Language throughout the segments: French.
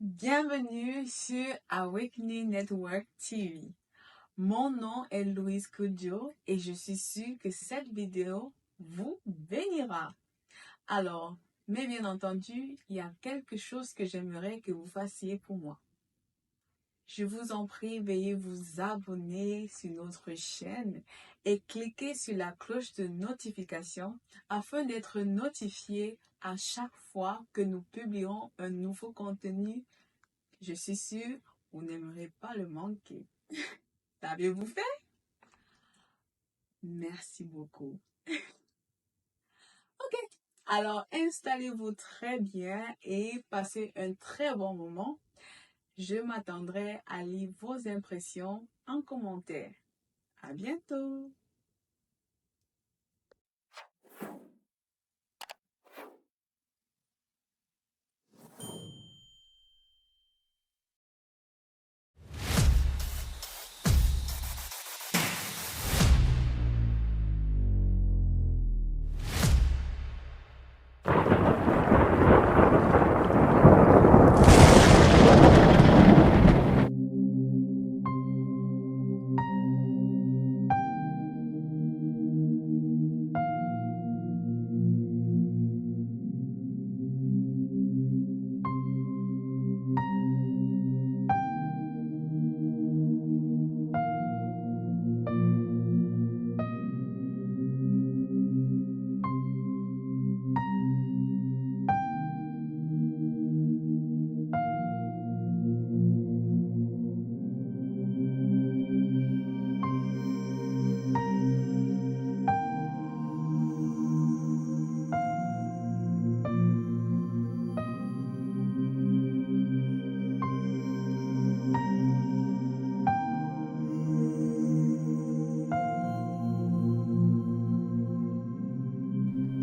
Bienvenue sur Awakening Network TV. Mon nom est Louise Kodjo et je suis sûre que cette vidéo vous bénira. Alors, mais bien entendu, il y a quelque chose que j'aimerais que vous fassiez pour moi. Je vous en prie, veuillez vous abonner sur notre chaîne et cliquer sur la cloche de notification afin d'être notifié à chaque fois que nous publierons un nouveau contenu. Je suis sûre, vous n'aimerez pas le manquer. L'avez-vous fait? Merci beaucoup. Ok, alors installez-vous très bien et passez un très bon moment. Je m'attendrai à lire vos impressions en commentaire. À bientôt!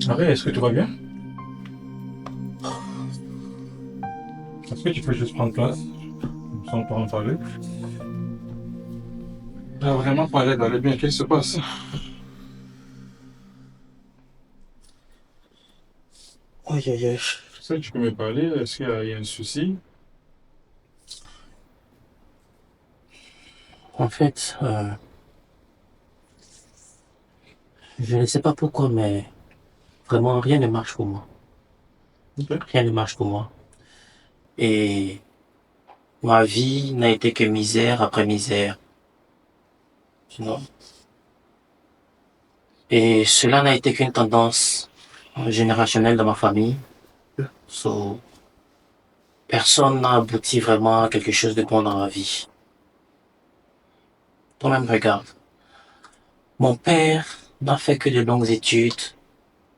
Marie, est-ce que tout va bien? Est-ce que tu peux juste prendre place, sans pas en parler? T'as vraiment pas l'air d'aller bien, qu'est-ce qui se passe? Aïe, aïe, aïe. Tu sais, tu peux me parler, est-ce qu'il y a un souci? En fait, je ne sais pas pourquoi, mais vraiment rien ne marche pour moi. Ok. Rien ne marche pour moi. Et ma vie n'a été que misère après misère. Tu vois. Et cela n'a été qu'une tendance générationnelle dans ma famille. So, personne n'a abouti vraiment à quelque chose de bon dans ma vie. Toi-même, regarde. Mon père n'a fait que de longues études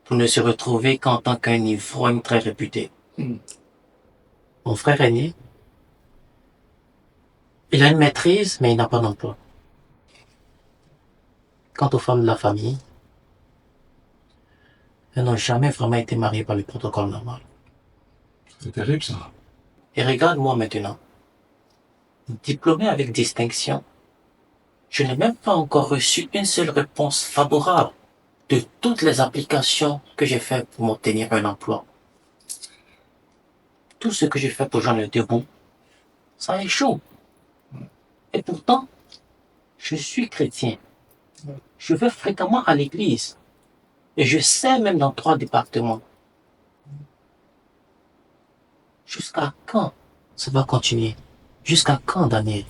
pour ne se retrouver qu'en tant qu'un ivrogne très réputé. Mon frère aîné, il a une maîtrise, mais il n'a pas d'emploi. Quant aux femmes de la famille, elles n'ont jamais vraiment été mariées par le protocole normal. C'est terrible ça. Et regarde-moi maintenant. Diplômé avec distinction, je n'ai même pas encore reçu une seule réponse favorable de toutes les applications que j'ai faites pour m'obtenir un emploi. Tout ce que j'ai fait pour joindre le debout, ça échoue. Et pourtant, je suis chrétien. Je vais fréquemment à l'église. Et je sais même dans 3 départements. Jusqu'à quand ça va continuer? Jusqu'à quand, Daniel?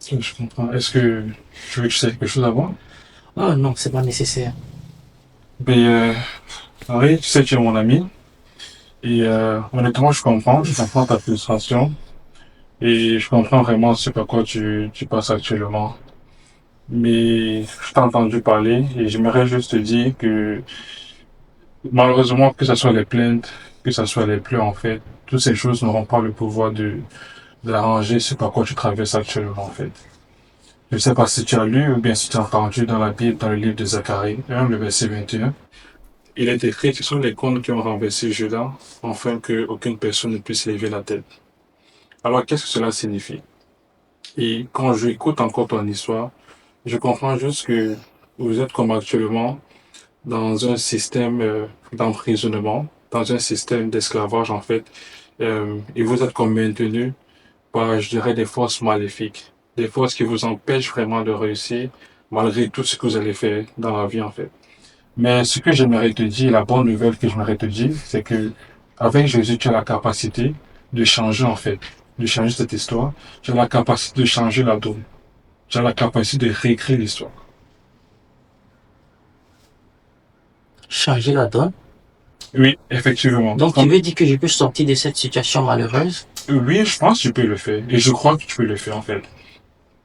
Je comprends. Est-ce que tu veux que je sache quelque chose avant? Oh non, c'est pas nécessaire. Mais, Marie, tu sais, tu es mon ami. Et honnêtement, je comprends ta frustration. Et je comprends vraiment ce par quoi tu passes actuellement. Mais je t'ai entendu parler et j'aimerais juste te dire que malheureusement, que ce soit les plaintes, que ce soit les pleurs, en fait, toutes ces choses n'auront pas le pouvoir d'arranger ce par quoi tu traverses actuellement, en fait. Je ne sais pas si tu as lu ou bien si tu as entendu dans la Bible, dans le livre de Zacharie 1, le verset 21. Il est écrit que ce sont les cônes qui ont renversé Judas, afin qu'aucune personne ne puisse lever la tête. Alors, qu'est-ce que cela signifie? Et quand j'écoute encore ton histoire, je comprends juste que vous êtes comme actuellement dans un système d'emprisonnement, dans un système d'esclavage en fait, et vous êtes comme maintenu par, je dirais, des forces maléfiques, des forces qui vous empêchent vraiment de réussir malgré tout ce que vous allez faire dans la vie en fait. Mais ce que j'aimerais te dire, la bonne nouvelle que j'aimerais te dire, c'est que avec Jésus, tu as la capacité de changer en fait, de changer cette histoire. Tu as la capacité de changer la donne. Tu as la capacité de réécrire l'histoire. Changer la donne. Oui, effectivement. Donc, tu veux dire que je peux sortir de cette situation malheureuse? Oui, je pense que tu peux le faire. Et je crois que tu peux le faire en fait.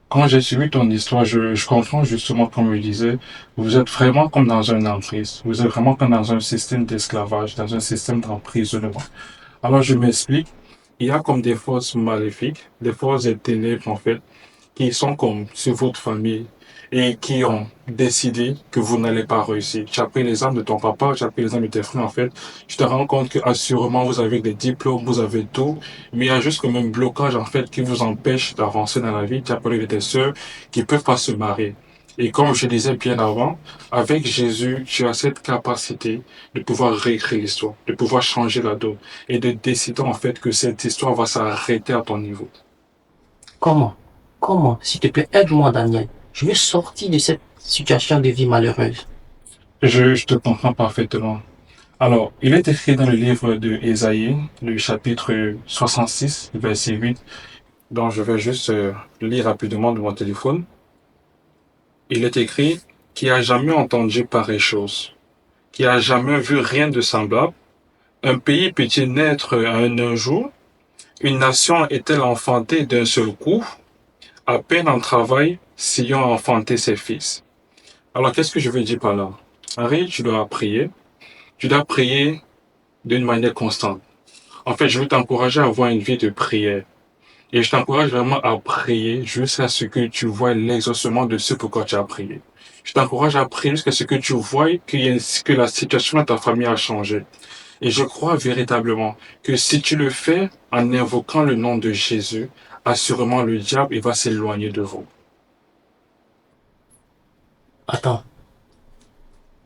Quand j'ai suivi ton histoire, je comprends justement, comme je disais, vous êtes vraiment comme dans une emprise. Vous êtes vraiment comme dans un système d'esclavage, dans un système d'emprisonnement. Alors, je m'explique. Il y a comme des forces maléfiques, des forces des ténèbres, en fait, qui sont comme sur votre famille et qui ont décidé que vous n'allez pas réussir. Tu as pris l'exemple de ton papa, tu as pris l'exemple de tes frères, en fait. Tu te rends compte que, assurément, vous avez des diplômes, vous avez tout, mais il y a juste comme un blocage, en fait, qui vous empêche d'avancer dans la vie. Tu as parlé de tes sœurs qui peuvent pas se marier. Et comme je disais bien avant, avec Jésus, tu as cette capacité de pouvoir réécrire l'histoire, de pouvoir changer la donne et de décider en fait que cette histoire va s'arrêter à ton niveau. Comment? Comment? S'il te plaît, aide-moi, Daniel. Je veux sortir de cette situation de vie malheureuse. Je te comprends parfaitement. Alors, il est écrit dans le livre de Ésaïe, le chapitre 66, verset 8, dont je vais juste lire rapidement de mon téléphone. Il est écrit, qui a jamais entendu pareille chose, qui a jamais vu rien de semblable. Un pays peut-il naître en un jour? Une nation est-elle enfantée d'un seul coup? À peine en travail, Sion a enfanté ses fils. Alors, qu'est-ce que je veux dire par là? Harry, tu dois prier. Tu dois prier d'une manière constante. En fait, je veux t'encourager à avoir une vie de prière. Et je t'encourage vraiment à prier jusqu'à ce que tu vois l'exaucement de ce pourquoi tu as prié. Je t'encourage à prier jusqu'à ce que tu vois que la situation de ta famille a changé. Et je crois véritablement que si tu le fais en invoquant le nom de Jésus, assurément le diable il va s'éloigner de vous. Attends.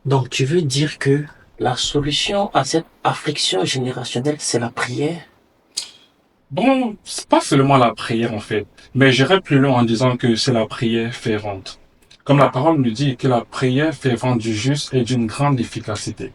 Donc, tu veux dire que la solution à cette affliction générationnelle, c'est la prière? Bon, c'est pas seulement la prière en fait, mais j'irai plus loin en disant que c'est la prière fervente. Comme la parole nous dit que la prière fervente du juste est d'une grande efficacité.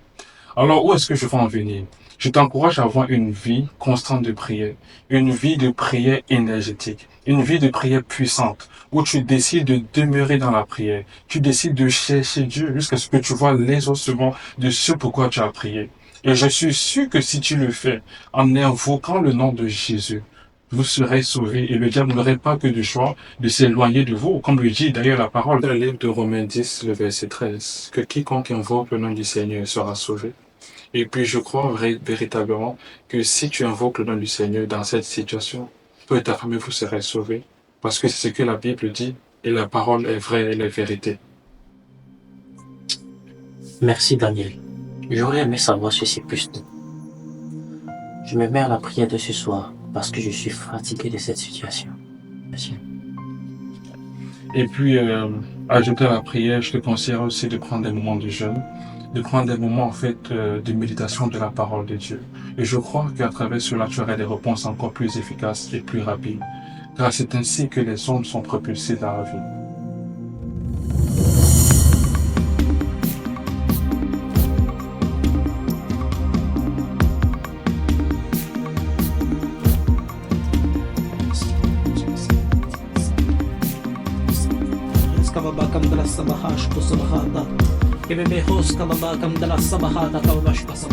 Alors, où est-ce que je veux en venir? Je t'encourage à avoir une vie constante de prière, une vie de prière énergétique, une vie de prière puissante, où tu décides de demeurer dans la prière, tu décides de chercher Dieu jusqu'à ce que tu vois l'exaucement de ce pourquoi tu as prié. Et je suis sûr que si tu le fais en invoquant le nom de Jésus, vous serez sauvés et le diable n'aurait pas que de choix de s'éloigner de vous, comme le dit d'ailleurs la parole dans le livre de Romains 10, le verset 13, que quiconque invoque le nom du Seigneur sera sauvé. Et puis je crois véritablement que si tu invoques le nom du Seigneur dans cette situation, toi et ta famille vous serez sauvés, parce que c'est ce que la Bible dit, et la parole est vraie et la vérité. Merci, Daniel. J'aurais aimé savoir ceci plus tôt. Je me mets à la prière de ce soir parce que je suis fatigué de cette situation. Merci. Et puis, ajouter à la prière, je te conseille aussi de prendre des moments de jeûne, de prendre des moments en fait de méditation de la parole de Dieu. Et je crois qu'à travers cela, tu auras des réponses encore plus efficaces et plus rapides. Car c'est ainsi que les hommes sont propulsés dans la vie. Kababakam dalas sabahash ko sabahata. Kebebehos kababakam dalas sabahata kawash pasam.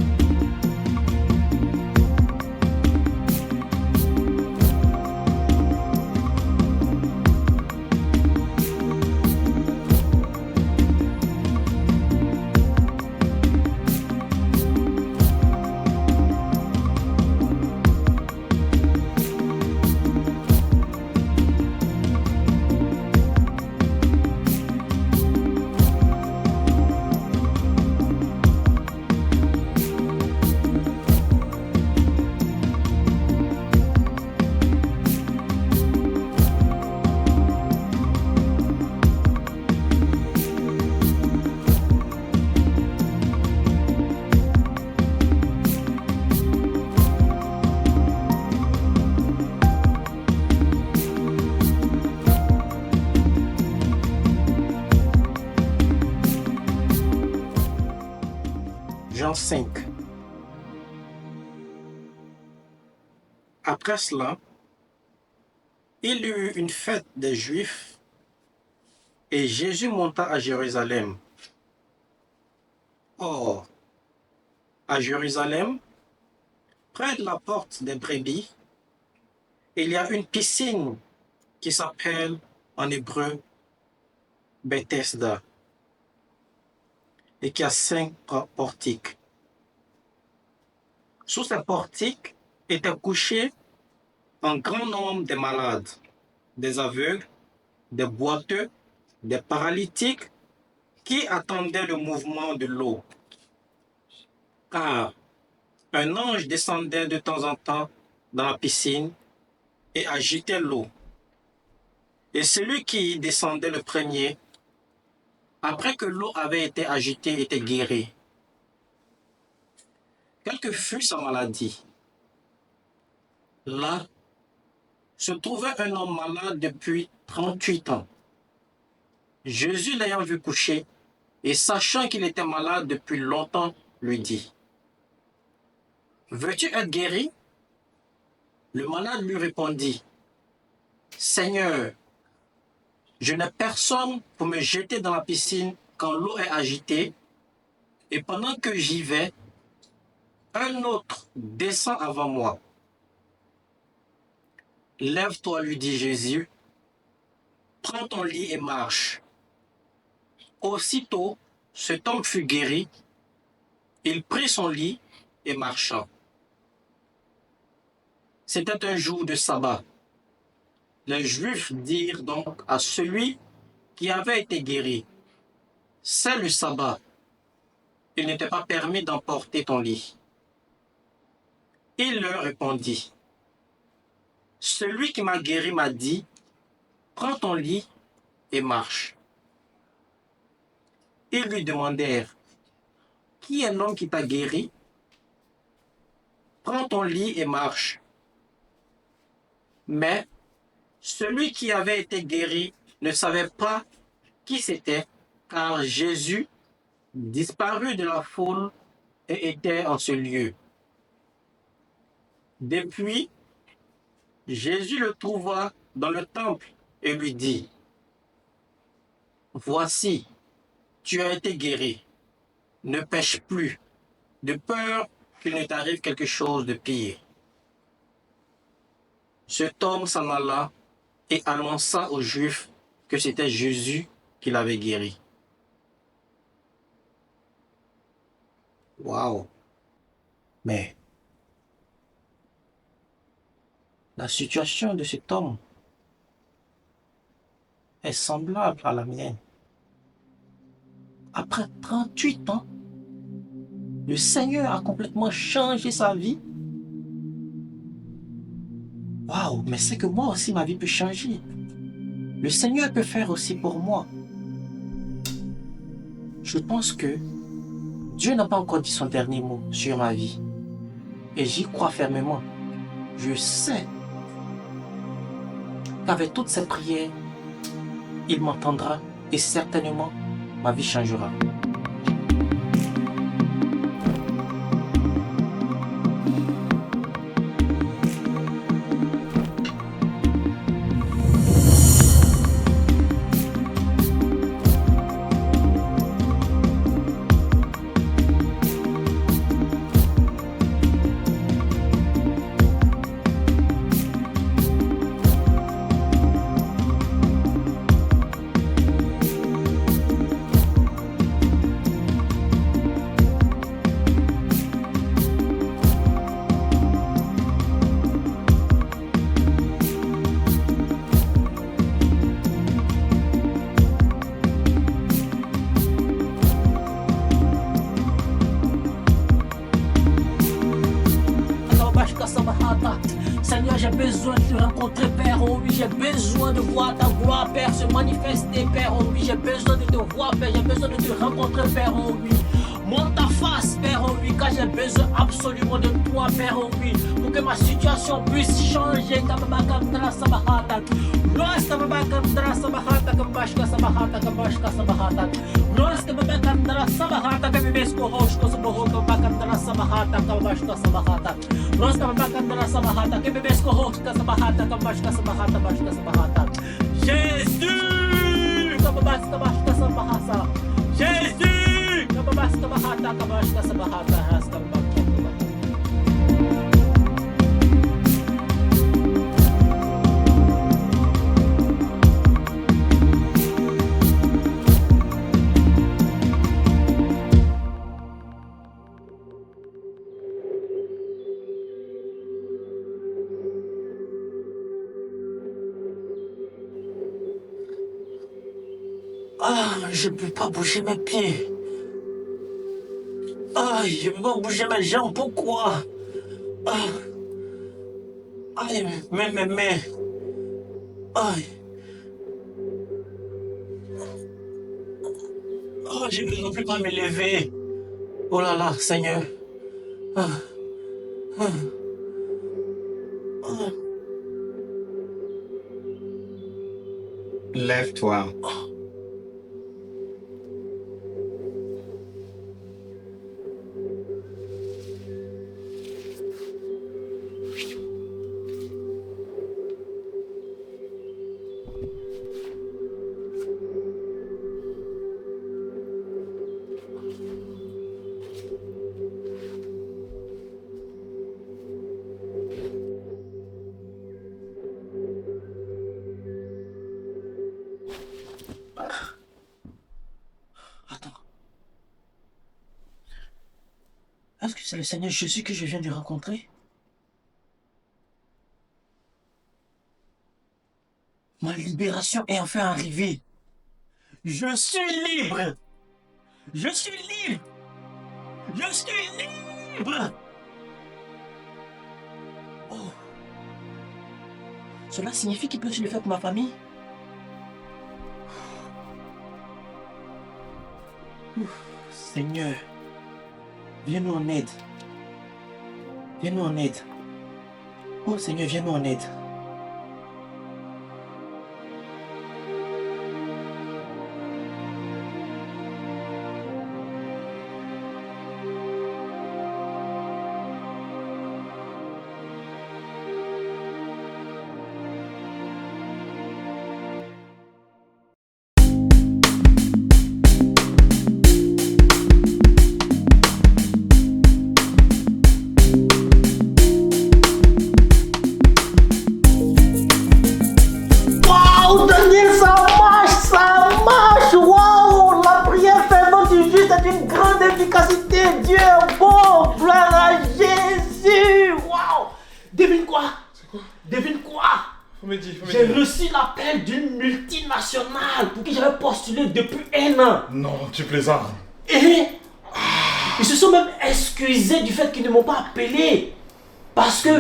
Jean 5. Après cela, il y eut une fête des Juifs et Jésus monta à Jérusalem. Or, à Jérusalem, près de la porte des brebis, il y a une piscine qui s'appelle en hébreu Bethesda et qui a 5 portiques. Sous ces portiques étaient couchés un grand nombre de malades, des aveugles, des boiteux, des paralytiques qui attendaient le mouvement de l'eau. Car un ange descendait de temps en temps dans la piscine et agitait l'eau. Et celui qui descendait le premier, après que l'eau avait été agitée, était guéri. Quelle que fût sa maladie, là se trouvait un homme malade depuis 38 ans. Jésus, l'ayant vu coucher, et sachant qu'il était malade depuis longtemps, lui dit, « Veux-tu être guéri ?» Le malade lui répondit, « Seigneur, je n'ai personne pour me jeter dans la piscine quand l'eau est agitée, et pendant que j'y vais, un autre descend avant moi. » « Lève-toi, lui dit Jésus, prends ton lit et marche. » Aussitôt, cet homme fut guéri, il prit son lit et marcha. C'était un jour de sabbat. Les Juifs dirent donc à celui qui avait été guéri, « C'est le sabbat. Il n'était pas permis d'emporter ton lit. » Il leur répondit, « Celui qui m'a guéri m'a dit, prends ton lit et marche. » Ils lui demandèrent, « Qui est l'homme qui t'a guéri? Prends ton lit et marche. » Mais celui qui avait été guéri ne savait pas qui c'était, car Jésus disparut de la foule et était en ce lieu. Depuis, Jésus le trouva dans le temple et lui dit, « Voici, tu as été guéri. Ne pêche plus, de peur qu'il ne t'arrive quelque chose de pire. » Cet homme s'en alla et annonça aux Juifs que c'était Jésus qui l'avait guéri. Waouh! Mais la situation de cet homme est semblable à la mienne. Après 38 ans, le Seigneur a complètement changé sa vie. Waouh, mais c'est que moi aussi ma vie peut changer. Le Seigneur peut faire aussi pour moi. Je pense que Dieu n'a pas encore dit son dernier mot sur ma vie. Et j'y crois fermement. Je sais qu'avec toutes ces prières, il m'entendra et certainement ma vie changera. Seigneur, j'ai besoin de te rencontrer, Père, oh oui, j'ai besoin de voir ta gloire, Père, se manifester, Père, oh oui, j'ai besoin de te voir, Père, j'ai besoin de te rencontrer, Père, oh oui. Montre ta face, Père, oh oui, car j'ai besoin absolument de toi, Père, oh oui, pour que ma situation puisse changer. Kababakandra sabahata. Ros kababakandra sabahata, kambashka sabahata, kambashka sabahata. Ros kababakandra sabahata, kabibesko hoshko saboho, kababakandra sabahata, kambashka sabahata. Ros kababakandra sabahata, kabibesko hoshko sabahata, kambashka sabahata, bashka sabahata. Jésus! Kababashka bashka sabahasa. Jésus! Kababashka bahata, kabashka sabahata, haska bakta. Ah, je ne peux pas bouger mes pieds. Ah, je ne peux pas bouger mes jambes. Pourquoi? Ah, aïe, mais. Aïe. Oh, je ne peux plus pas me lever. Oh là là, Seigneur. Ah, ah, ah. Lève-toi. Attends. Est-ce que c'est le Seigneur Jésus que je viens de rencontrer? Ma libération est enfin arrivée. Je suis libre. Je suis libre. Je suis libre. Oh. Cela signifie qu'il peut aussi le faire pour ma famille? Ouf, Seigneur, viens-nous en aide. Viens-nous en aide. Oh Seigneur, viens-nous en aide. Waouh, Daniel, ça marche, waouh, la prière fervente du juste est d'une grande efficacité, Dieu est bon, gloire à Jésus, waouh. Devine quoi? Devine quoi? J'ai reçu l'appel d'une multinationale pour qui j'avais postulé depuis 1 an. Non, tu plaisantes. Et ils se sont même excusés du fait qu'ils ne m'ont pas appelé. Parce que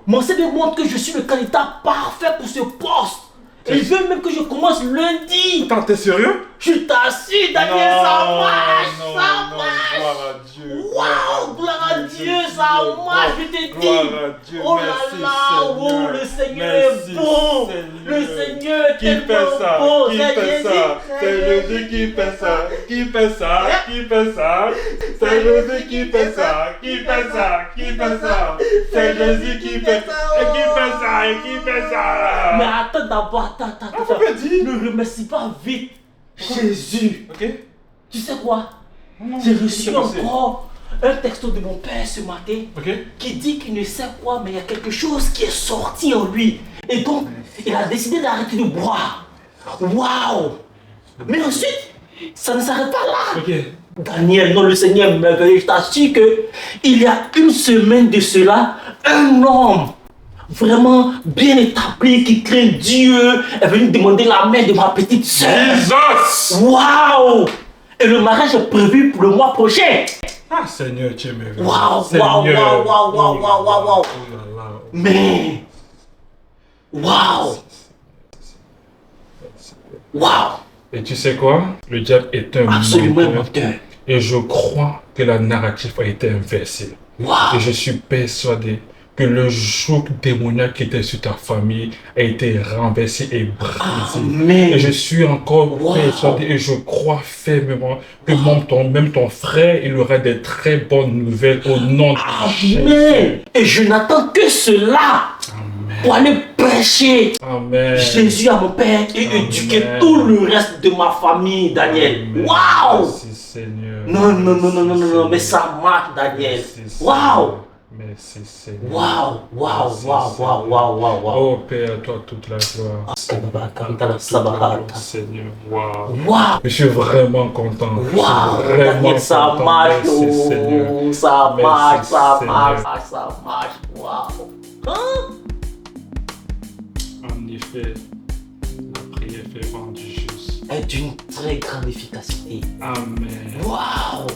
mon CV montre que je suis le candidat parfait pour ce poste. Et ils veulent même que je commence lundi. Attends, t'es sérieux? Je t'assure, Daniel, ça marche, ça marche. Gloire à Dieu. Waouh, gloire à Dieu, ça marche, je te dis. Oh là là, oh, le Seigneur est bon. Le Seigneur est tellement bon. C'est Jésus qui fait ça. Qui fait ça? Qui fait ça? C'est Jésus qui fait ça. Qui fait ça? Qui fait ça? C'est Jésus qui fait ça. Et qui fait ça? Et qui fait ça? Mais attends d'abord, attends. Ne remercie pas vite Jésus. Ok? Tu sais quoi? J'ai reçu encore un texto de mon père ce matin qui dit qu'il ne sait quoi, mais il y a quelque chose qui est sorti en lui. Et donc, il a décidé d'arrêter de boire. Waouh! Mais ensuite, ça ne s'arrête pas là. Daniel, non, le Seigneur est merveilleux. Je t'assure qu'il y a 1 semaine de cela, un homme vraiment bien établi qui craint Dieu est venu demander la main de ma petite sœur. Waouh! Et le mariage est prévu pour le mois prochain. Ah Seigneur, tu es merveilleux. Waouh. Mais waouh. Et tu sais quoi? Le diable est un absolument menteur. Et je crois que la narrative a été inversée. Waouh! Et je suis persuadé que le joug démoniaque qui était sur ta famille a été renversé et brisé. Et je Amen. suis encore Wow. persuadé et je crois fermement que même ton frère, il aura des très bonnes nouvelles au nom de Jésus. Amen. Et je n'attends que cela pour aller prêcher Amen. Jésus à mon père et Amen. éduquer tout le reste de ma famille, Daniel. Amen. Waouh! Merci Seigneur. Non, non, non, non, Merci, non, non, non, Seigneur. mais ça marche, Daniel. Merci, Waouh! Seigneur. Merci Seigneur. Waouh, waouh, Merci, waouh, Seigneur. waouh, waouh, waouh, waouh. Oh Père, à toi toute la gloire. Toute la gloire, Seigneur. Waouh. Waouh! Je suis vraiment content. Je suis Waouh! vraiment Daniel, ça content. marche, Merci Seigneur. oh, ça Merci, marche, ça Seigneur. marche, ça marche. Waouh! Hein? En effet, la prière fervente du juste. Est d'une très grande efficacité. Amen. Waouh!